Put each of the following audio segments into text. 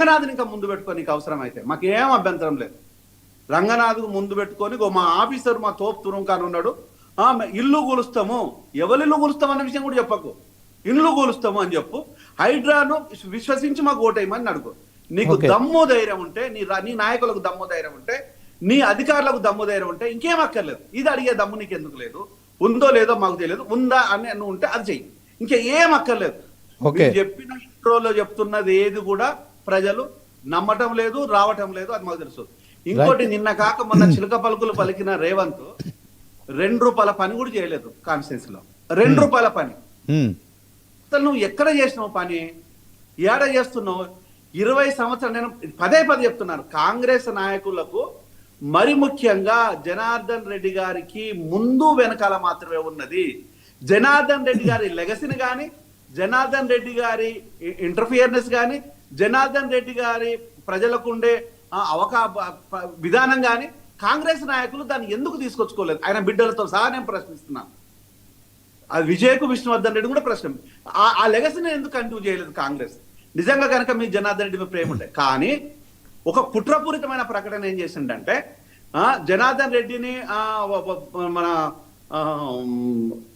రంగనాథ్ని ఇంకా ముందు పెట్టుకో, నీకు అవసరం అయితే మాకేం అభ్యంతరం లేదు. రంగనాథ్ ముందు పెట్టుకొని మా ఆఫీసర్ మా తోపు తురుంకాను ఉన్నాడు, ఇల్లు కూలుస్తాము, ఎవరి ఇల్లు కూలుస్తాం అన్న విషయం కూడా చెప్పకు, ఇల్లు కూలుస్తాము అని చెప్పు. హైడ్రాను విశ్వసించి మాకు ఓటేయమని అడుగు. నీకు దమ్ము ధైర్యం ఉంటే, నీ నాయకులకు దమ్ము ధైర్యం ఉంటే, నీ అధికారులకు దమ్ము ధైర్యం ఉంటే ఇంకేం అక్కర్లేదు. ఇది అడిగే దమ్ము నీకు ఎందుకు లేదు? ఉందో లేదో మాకు తెలియదు, ఉందా అని నువ్వు ఉంటే అది చెయ్యి, ఇంకా ఏం అక్కర్లేదు. చెప్పిన ఇంట్రోలో చెప్తున్నది ఏది కూడా ప్రజలు నమ్మటం లేదు, రావటం లేదు, అది మాకు తెలుసు. ఇంకోటి, నిన్న కాక మొన్న చిలక పలుకులు పలికిన రేవంత్ 2 రూపాయల పని కూడా చేయలేదు కాన్స్టిట్యూన్సీ లో. 2 రూపాయల పని అసలు నువ్వు ఎక్కడ చేసినావు పని? ఏడ చేస్తున్నావు? 20 సంవత్సరాలు నేను పదే చెప్తున్నాను, కాంగ్రెస్ నాయకులకు మరి ముఖ్యంగా జనార్దన్ రెడ్డి గారికి ముందు వెనకాల మాత్రమే ఉన్నది. జనార్దన్ రెడ్డి గారి లెగసీని కానీ, జనార్దన్ రెడ్డి గారి ఇంటర్ఫియర్నెస్ కానీ, జనార్దన్ రెడ్డి గారి ప్రజలకు ఉండే విధానం కానీ కాంగ్రెస్ నాయకులు దాన్ని ఎందుకు తీసుకొచ్చుకోలేదు? ఆయన బిడ్డలతో సహా నేను ప్రశ్నిస్తున్నాను. అది విజయ్కు విష్ణువర్ధన్ రెడ్డి కూడా ప్రశ్న. ఆ లెగసీని ఎందుకు కంటిన్యూ చేయలేదు కాంగ్రెస్? నిజంగా కనుక మీ జనార్దన్ రెడ్డి మీద ప్రేమ ఉండే. కానీ ఒక కుట్రపూరితమైన ప్రకటన ఏం చేసిండంటే, జనార్దన్ రెడ్డిని మన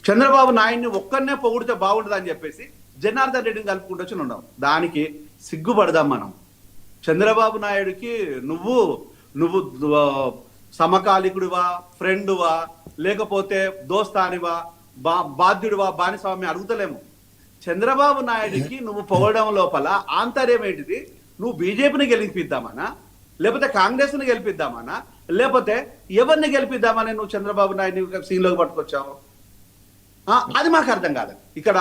చంద్రబాబు నాయుడిని ఒక్కరినే పొగిడితే బాగుంటుంది అని చెప్పేసి జనార్దన్ రెడ్డిని కలుపుకుంటూ వచ్చి ఉన్నాం. దానికి సిగ్గుపడదాం మనం. చంద్రబాబు నాయుడికి నువ్వు సమకాలికుడివా, ఫ్రెండువా, లేకపోతే దోస్తానివా, బాధ్యుడివా, బానిస్వామి అడుగుతలేము. చంద్రబాబు నాయుడికి నువ్వు పొగడడం లోపల ఆంతర్యం ఏంటిది? నువ్వు బీజేపీని గెలిపిద్దామనా, లేకపోతే కాంగ్రెస్ని గెలిపిద్దామనా, లేకపోతే ఎవరిని గెలిపిద్దామని నువ్వు చంద్రబాబు నాయుడిని సీన్లోకి పట్టుకొచ్చావు? అది మాకు అర్థం కాదు. ఇక్కడ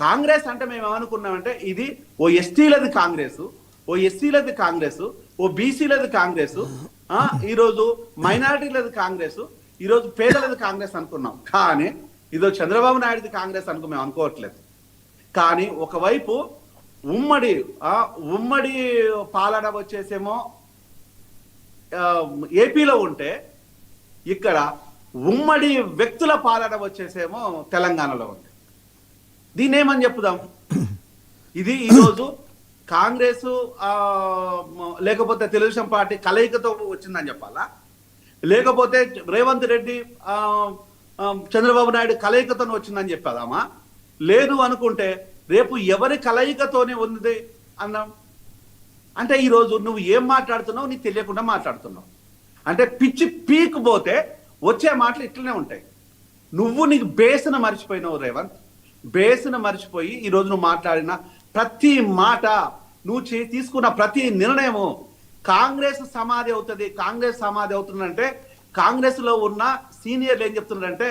కాంగ్రెస్ అంటే మేము ఏమనుకున్నామంటే, ఇది ఓ ఎస్టీలది కాంగ్రెస్, ఓ ఎస్సీలది కాంగ్రెస్, ఓ బీసీలది కాంగ్రెస్, ఈరోజు మైనారిటీలది కాంగ్రెస్, ఈరోజు పేదలది కాంగ్రెస్ అనుకున్నాం. కానీ ఇదో చంద్రబాబు నాయుడుది కాంగ్రెస్ అనుకో మేము అనుకోవట్లేదు. కానీ ఒకవైపు ఉమ్మడి పాలన వచ్చేసేమో ఏపీలో ఉంటే, ఇక్కడ ఉమ్మడి వ్యక్తుల పాలన వచ్చేసేమో తెలంగాణలో ఉంది. దీన్ని ఏమని చెప్పుదాం? ఇది ఈరోజు కాంగ్రెస్ లేకపోతే తెలుగుదేశం పార్టీ కలయికతో వచ్చిందని చెప్పాలా, లేకపోతే రేవంత్ రెడ్డి చంద్రబాబు నాయుడు కలయికతో వచ్చిందని చెప్పాదామా? లేదు అనుకుంటే రేపు ఎవరి కలయికతోనే ఉంది అన్నాం అంటే, ఈరోజు నువ్వు ఏం మాట్లాడుతున్నావు నీకు తెలియకుండా మాట్లాడుతున్నావు. అంటే పిచ్చి పీక్ పోతే వచ్చే మాటలు ఇట్లనే ఉంటాయి. నీకు బేస్ను మర్చిపోయినావు రేవంత్. బేస్ను మర్చిపోయి ఈరోజు నువ్వు మాట్లాడిన ప్రతి మాట, నువ్వు తీసుకున్న ప్రతి నిర్ణయము కాంగ్రెస్ సమాధి అవుతుంది. కాంగ్రెస్ సమాధి అవుతుందంటే, కాంగ్రెస్ లో ఉన్న సీనియర్లు ఏం చెప్తున్నారంటే,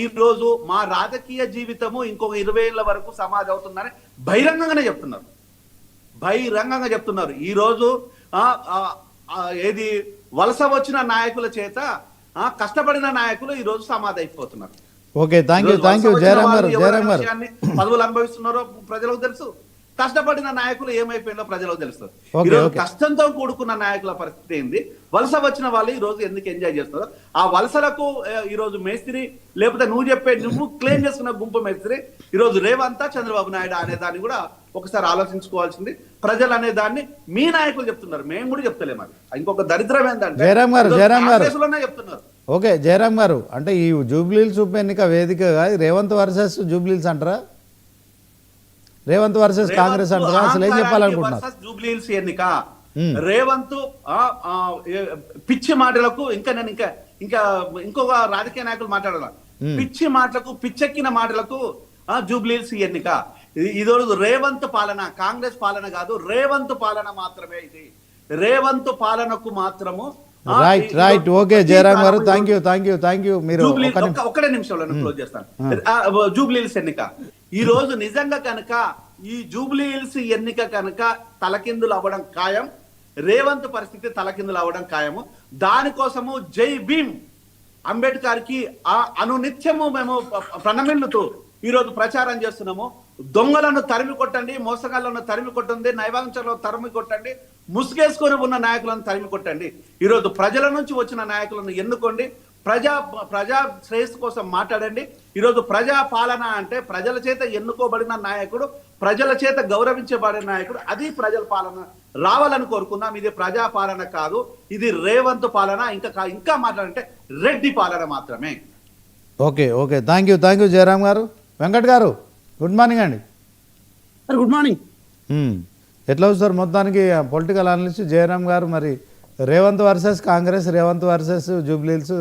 ఈ రోజు మా రాజకీయ జీవితము ఇంకొక 20 ఏళ్ల వరకు సమాధి అవుతుందని బహిరంగంగానే చెప్తున్నారు. బహిరంగంగా చెప్తున్నారు. ఈ రోజు ఏది వలస వచ్చిన నాయకుల చేత కష్టపడిన నాయకులు ఈ రోజు సమాధి అయిపోతున్నారు. ఓకే, థ్యాంక్ యూ జయరామ్ గారు. పదవులు అనుభవిస్తున్నారో ప్రజలకు తెలుసు, కష్టపడిన నాయకులు ఏమైపోయిందో ప్రజలకు తెలుస్తుంది. ఈరోజు కష్టంతో కూడుకున్న నాయకుల పరిస్థితి ఏంది, వలస వచ్చిన వాళ్ళు ఈ రోజు ఎందుకు ఎంజాయ్ చేస్తారు? ఆ వలసలకు ఈ రోజు మేస్త్రి, లేకపోతే నువ్వు క్లెయిమ్ చేసుకున్న గుంపు మేస్త్రి ఈ రోజు రేవంత్ చంద్రబాబు నాయుడు అనే దాన్ని కూడా ఒకసారి ఆలోచించుకోవాల్సింది. ప్రజలు అనే దాన్ని మీ నాయకులు చెప్తున్నారు, మేము కూడా చెప్తలేము. అది ఇంకొక దరిద్రం ఏంటంటే జయరామ్ గారు చెప్తున్నారు. ఓకే జయరామ్ గారు, అంటే ఈ జూబ్లీహిల్స్ ఉప ఎన్నిక వేదికగా రేవంత్ వర్సెస్ జూబ్లీహిల్స్ అంటారా? రేవంత్ వర్సెస్ కాంగ్రెస్ అంటారా? అసలు ఏం చెప్పాలనుకుంటున్నారు? జూబ్లీహిల్స్ ఎన్నిక రేవంత్ పిచ్చి మాటలకు ఇంకొక రాజకీయ నాయకులు మాట్లాడాల, పిచ్చి మాటలకు, పిచ్చెక్కిన మాటలకు జూబ్లీహిల్స్ ఎన్నిక. ఇది రేవంత్ పాలన, కాంగ్రెస్ పాలన కాదు, రేవంత్ పాలన మాత్రమే. ఇది రేవంత్ పాలనకు మాత్రము. రైట్ ఓకే జయరామ్ గారు, థ్యాంక్ యూ. మీరు ఒక్కడే నిమిషంలో క్లోజ్ చేస్తాను. జూబ్లీహిల్స్ ఎన్నిక ఈ రోజు నిజంగా కనుక ఈ జూబ్లీహిల్స్ ఎన్నిక కనుక తలకిందులు అవ్వడం ఖాయం, రేవంత్ పరిస్థితి తలకిందులు అవ్వడం ఖాయము. దానికోసము జై భీమ్ అంబేద్కర్ కి అనునిత్యము మేము ప్రణమిల్లుతూ ఈరోజు ప్రచారం చేస్తున్నాము. దొంగలను తరిమి కొట్టండి, మోసగాళ్లను తరిమి కొట్టండి, నైవాంచలను తరిమి కొట్టండి, ముసుగేసుకొని ఉన్న నాయకులను తరిమి కొట్టండి. ఈరోజు ప్రజల నుంచి వచ్చిన నాయకులను ఎన్నుకోండి, ప్రజా శ్రేయస్సు కోసం మాట్లాడండి. ఈరోజు ప్రజా పాలన అంటే ప్రజల చేత ఎన్నుకోబడిన నాయకుడు ప్రజల చేత గౌరవించబడే నాయకుడు. అది ప్రజల పాలన రావాలని కోరుకుందాం. ఇది ప్రజా పాలన కాదు, ఇది రేవంత్ పాలన. ఇంకా మాట్లాడంటే రెడ్డి పాలన మాత్రమే. Okay okay, thank you Jayaram గారు. వెంకట్ గారు గుడ్ మార్నింగ్ అండి. Sir good morning. ఎట్లా ఉంది సార్ మొత్తానికి పొలిటికల్ అనలిస్ట్ జయరాం గారు? మరి రేవంత్ వర్సెస్ కాంగ్రెస్, రేవంత్ వర్సెస్ జూబ్లీహిల్స్,